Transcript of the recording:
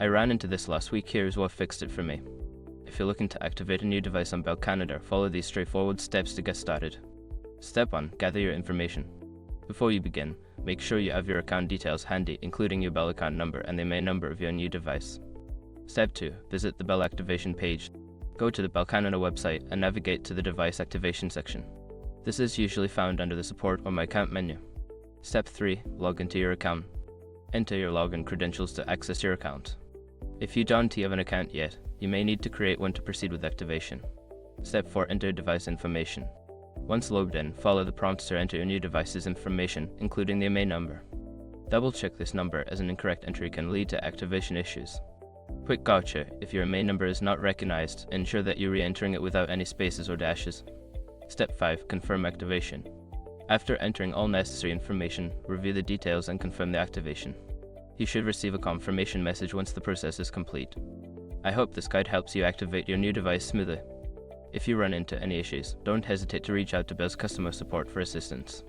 I ran into this last week. Here's what fixed it for me. If you're looking to activate a new device on Bell Canada, follow these straightforward steps to get started. Step 1. Gather your information. Before you begin, make sure you have your account details handy, including your Bell account number and the main number of your new device. Step 2. Visit the Bell activation page. Go to the Bell Canada website and navigate to the device activation section. This is usually found under the Support or My Account menu. Step 3. Log into your account. Enter your login credentials to access your account. If you don't have an account yet, you may need to create one to proceed with activation. Step 4. Enter device information. Once logged in, follow the prompts to enter your new device's information, including the MA number. Double-check this number, as an incorrect entry can lead to activation issues. Quick gotcha: if your MA number is not recognized, ensure that you're re-entering it without any spaces or dashes. Step 5. Confirm activation. After entering all necessary information, review the details and confirm the activation. You should receive a confirmation message once the process is complete. I hope this guide helps you activate your new device smoothly. If you run into any issues, don't hesitate to reach out to Bell's customer support for assistance.